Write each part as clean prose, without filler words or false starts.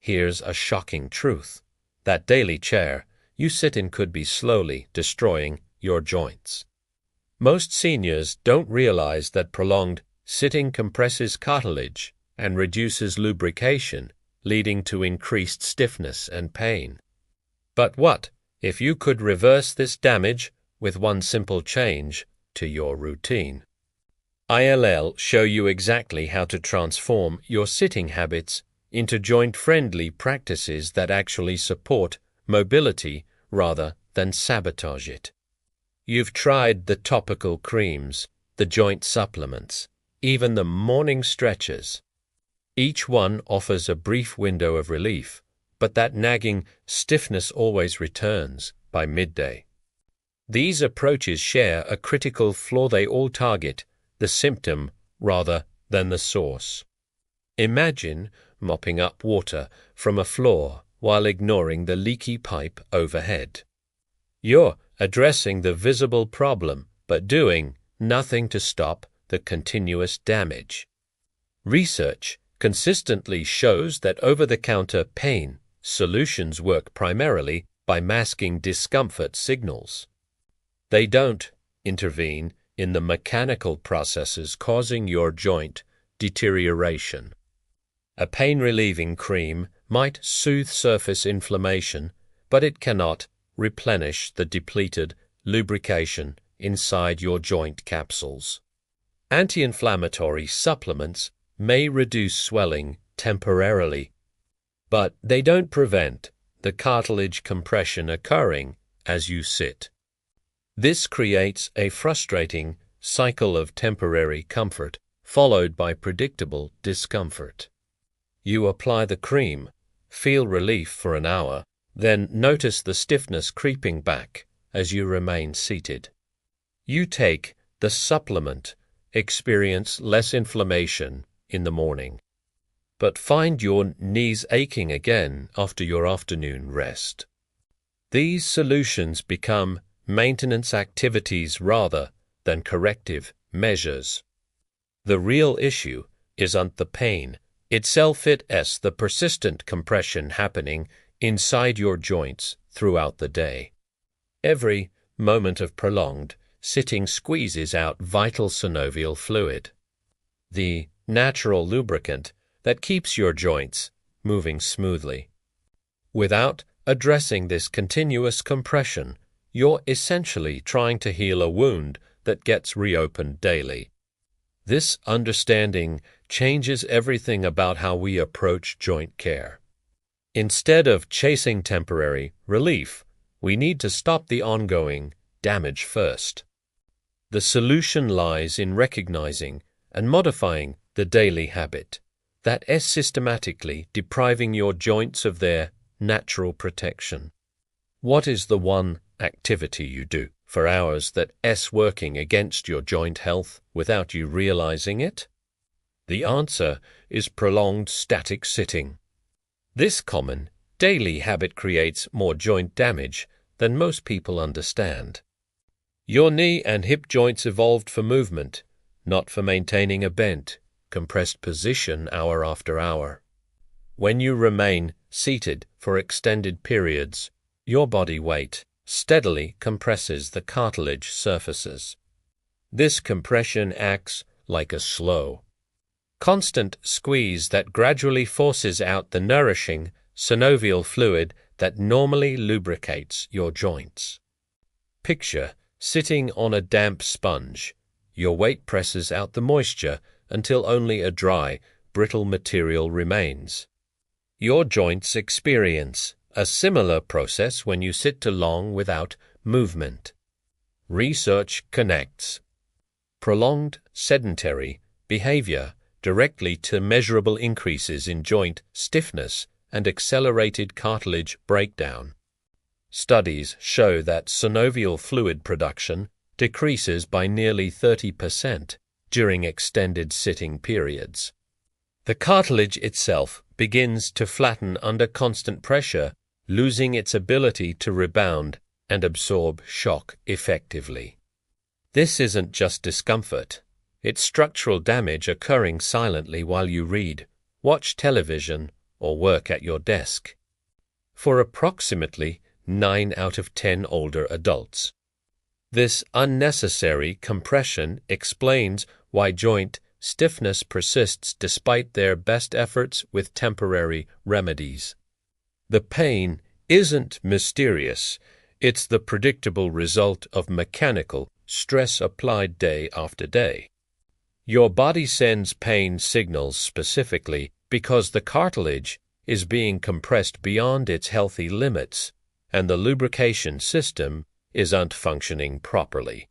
Here's a shocking truth. That daily chair you sit in could be slowly destroying your joints. Most seniors don't realize that prolonged sitting compresses cartilage and reduces lubrication, leading to increased stiffness and pain. But what if you could reverse this damage with one simple change to your routine? ILL show you exactly how to transform your sitting habits into joint-friendly practices that actually support mobility rather than sabotage it. You've tried the topical creams, the joint supplements, even the morning stretches. Each one offers a brief window of relief, but that nagging stiffness always returns by midday. These approaches share a critical flaw: they all target the symptom rather than the source. Imagine mopping up water from a floor while ignoring the leaky pipe overhead. You're addressing the visible problem, but doing nothing to stop the continuous damage. Research consistently shows that over-the-counter pain solutions work primarily by masking discomfort signals. They don't intervene in the mechanical processes causing your joint deterioration. A pain-relieving cream might soothe surface inflammation, but it cannot replenish the depleted lubrication inside your joint capsules. Anti-inflammatory supplements may reduce swelling temporarily, but they don't prevent the cartilage compression occurring as you sit. This creates a frustrating cycle of temporary comfort followed by predictable discomfort. You apply the cream, feel relief for an hour, then notice the stiffness creeping back as you remain seated. You take the supplement, experience less inflammation in the morning, but find your knees aching again after your afternoon rest. These solutions become maintenance activities rather than corrective measures. The real issue isn't the pain itself, it's the persistent compression happening inside your joints throughout the day. Every moment of prolonged sitting squeezes out vital synovial fluid, the natural lubricant that keeps your joints moving smoothly. Without addressing this continuous compression, you're essentially trying to heal a wound that gets reopened daily. This understanding changes everything about how we approach joint care. Instead of chasing temporary relief, we need to stop the ongoing damage first. The solution lies in recognizing and modifying the daily habit that is systematically depriving your joints of their natural protection. What is the one activity you do for hours that is working against your joint health without you realizing it? The answer is prolonged static sitting. This common daily habit creates more joint damage than most people understand. Your knee and hip joints evolved for movement, not for maintaining a bent, compressed position hour after hour. When you remain seated for extended periods, your body weight steadily compresses the cartilage surfaces. This compression acts like a slow, constant squeeze that gradually forces out the nourishing synovial fluid that normally lubricates your joints. Picture sitting on a damp sponge. Your weight presses out the moisture until only a dry, brittle material remains. Your joints experience a similar process when you sit too long without movement. Research connects prolonged sedentary behavior directly to measurable increases in joint stiffness and accelerated cartilage breakdown. Studies show that synovial fluid production decreases by nearly 30% during extended sitting periods. The cartilage itself begins to flatten under constant pressure, losing its ability to rebound and absorb shock effectively. This isn't just discomfort. It's structural damage occurring silently while you read, watch television, or work at your desk. For approximately 9 out of 10 older adults. This unnecessary compression explains why joint stiffness persists despite their best efforts with temporary remedies. The pain isn't mysterious. It's the predictable result of mechanical stress applied day after day. Your body sends pain signals specifically because the cartilage is being compressed beyond its healthy limits, and the lubrication system isn't functioning properly.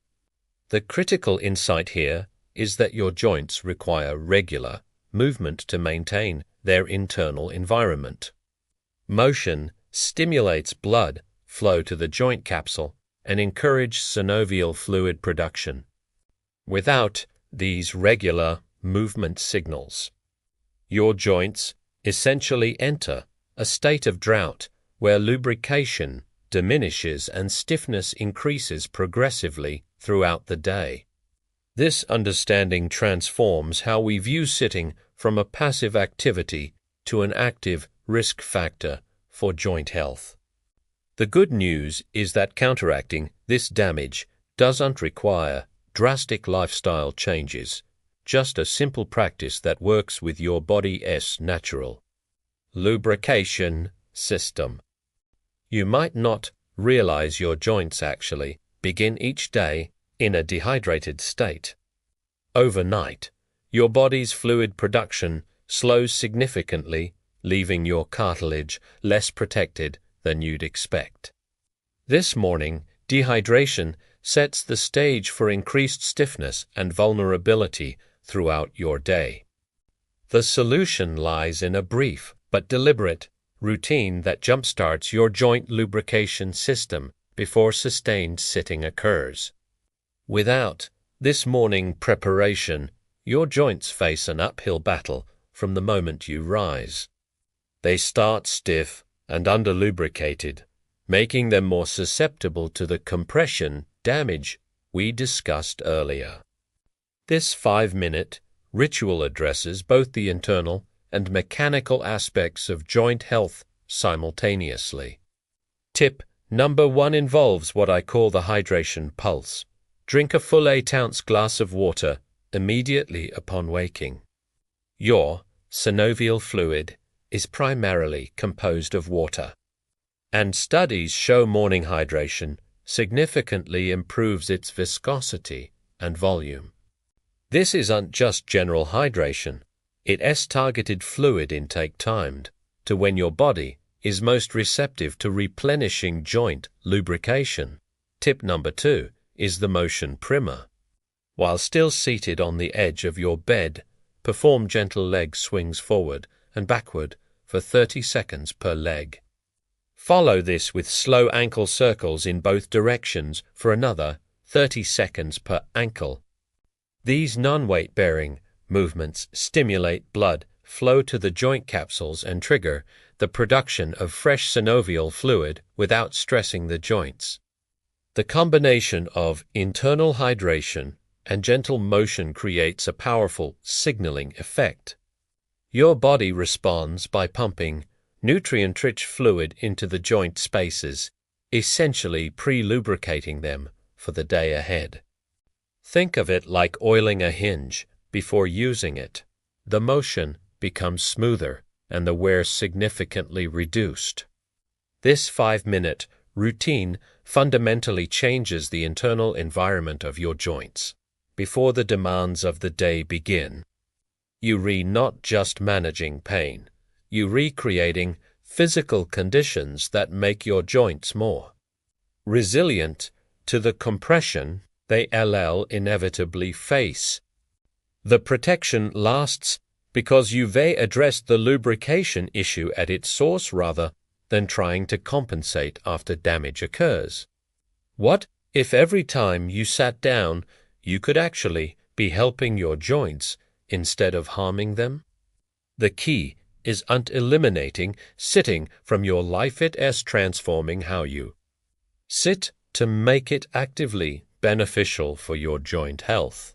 The critical insight here is that your joints require regular movement to maintain their internal environment. Motion stimulates blood flow to the joint capsule and encourages synovial fluid production. Without these regular movement signals, your joints essentially enter a state of drought where lubrication diminishes and stiffness increases progressively throughout the day. This understanding transforms how we view sitting from a passive activity to an active risk factor for joint health. The good news is that counteracting this damage doesn't require drastic lifestyle changes, just a simple practice that works with your body's natural lubrication system. You might not realize your joints actually begin each day in a dehydrated state. Overnight, your body's fluid production slows significantly, leaving your cartilage less protected than you'd expect. This morning, dehydration sets the stage for increased stiffness and vulnerability throughout your day. The solution lies in a brief but deliberate routine that jumpstarts your joint lubrication system before sustained sitting occurs. Without this morning preparation, your joints face an uphill battle from the moment you rise. They start stiff and under-lubricated, making them more susceptible to the compression damage we discussed earlier. This 5-minute ritual addresses both the internal and mechanical aspects of joint health simultaneously. Tip number 1 involves what I call the hydration pulse. Drink a full 8-ounce glass of water immediately upon waking. Your synovial fluid is primarily composed of water, and studies show morning hydration significantly improves its viscosity and volume. This isn't just general hydration. It's targeted fluid intake timed to when your body is most receptive to replenishing joint lubrication. Tip number 2 is the motion primer. While still seated on the edge of your bed, perform gentle leg swings forward and backward for 30 seconds per leg. Follow this with slow ankle circles in both directions for another 30 seconds per ankle. These non-weight-bearing movements stimulate blood flow to the joint capsules and trigger the production of fresh synovial fluid without stressing the joints. The combination of internal hydration and gentle motion creates a powerful signaling effect. Your body responds by pumping nutrient-rich fluid into the joint spaces, essentially pre-lubricating them for the day ahead. Think of it like oiling a hinge before using it. The motion becomes smoother and the wear significantly reduced. This 5-minute routine fundamentally changes the internal environment of your joints before the demands of the day begin. You not just managing pain, you recreating physical conditions that make your joints more resilient to the compression they inevitably face. The protection lasts because you've addressed the lubrication issue at its source rather than trying to compensate after damage occurs. What if every time you sat down you could actually be helping your joints instead of harming them? The key is eliminating sitting from your life. It's transforming how you sit to make it actively beneficial for your joint health.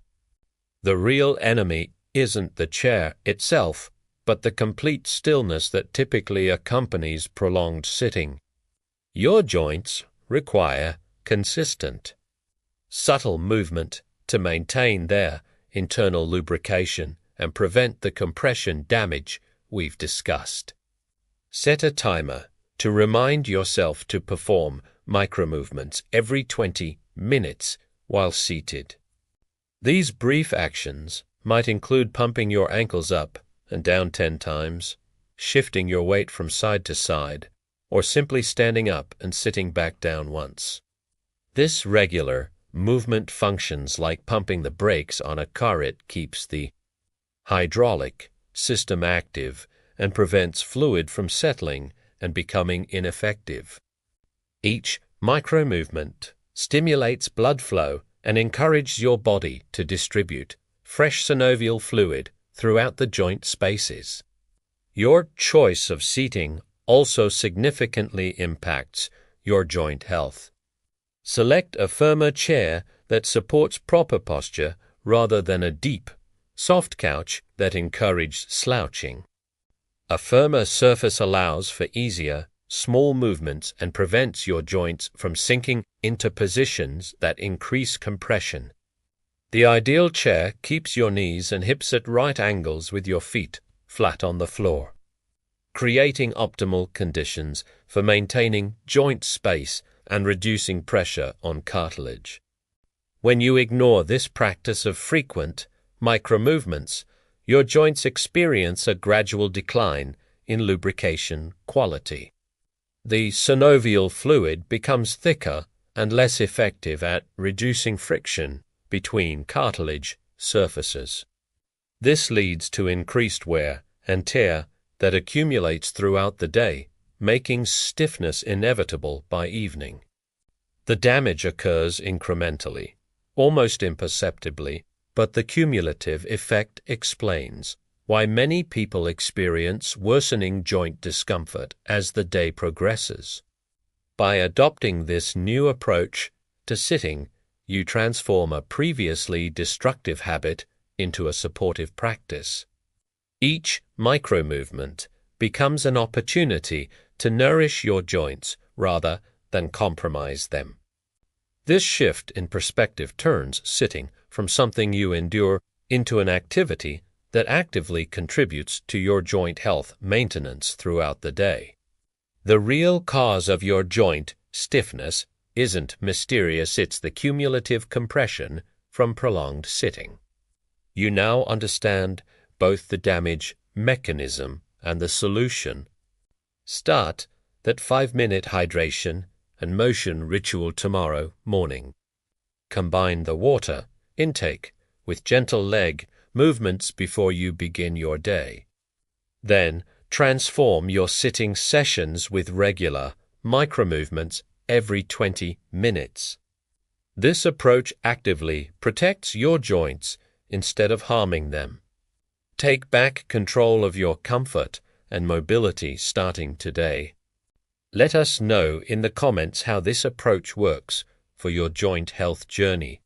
The real enemy isn't the chair itself, but the complete stillness that typically accompanies prolonged sitting. Your joints require consistent, subtle movement to maintain their internal lubrication and prevent the compression damage we've discussed. Set a timer to remind yourself to perform micromovements every 20 minutes while seated. These brief actions might include pumping your ankles up and down 10 times, shifting your weight from side to side, or simply standing up and sitting back down once. This regular movement functions like pumping the brakes on a car. It keeps the hydraulic system active and prevents fluid from settling and becoming ineffective. Each micro-movement stimulates blood flow and encourages your body to distribute fresh synovial fluid throughout the joint spaces. Your choice of seating also significantly impacts your joint health. Select a firmer chair that supports proper posture rather than a deep, soft couch that encourages slouching. A firmer surface allows for easier, small movements and prevents your joints from sinking into positions that increase compression. The ideal chair keeps your knees and hips at right angles with your feet flat on the floor, creating optimal conditions for maintaining joint space and reducing pressure on cartilage. When you ignore this practice of frequent micromovements, your joints experience a gradual decline in lubrication quality. The synovial fluid becomes thicker and less effective at reducing friction between cartilage surfaces. This leads to increased wear and tear that accumulates throughout the day, making stiffness inevitable by evening. The damage occurs incrementally, almost imperceptibly, but the cumulative effect explains why many people experience worsening joint discomfort as the day progresses. By adopting this new approach to sitting, you transform a previously destructive habit into a supportive practice. Each micromovement becomes an opportunity to nourish your joints rather than compromise them. This shift in perspective turns sitting from something you endure into an activity that actively contributes to your joint health maintenance throughout the day. The real cause of your joint stiffness isn't mysterious, it's the cumulative compression from prolonged sitting. You now understand both the damage mechanism and the solution. Start that 5-minute hydration and motion ritual tomorrow morning. Combine the water intake with gentle leg movements before you begin your day. Then transform your sitting sessions with regular micromovements every 20 minutes. This approach actively protects your joints instead of harming them. Take back control of your comfort and mobility starting today. Let us know in the comments how this approach works for your joint health journey.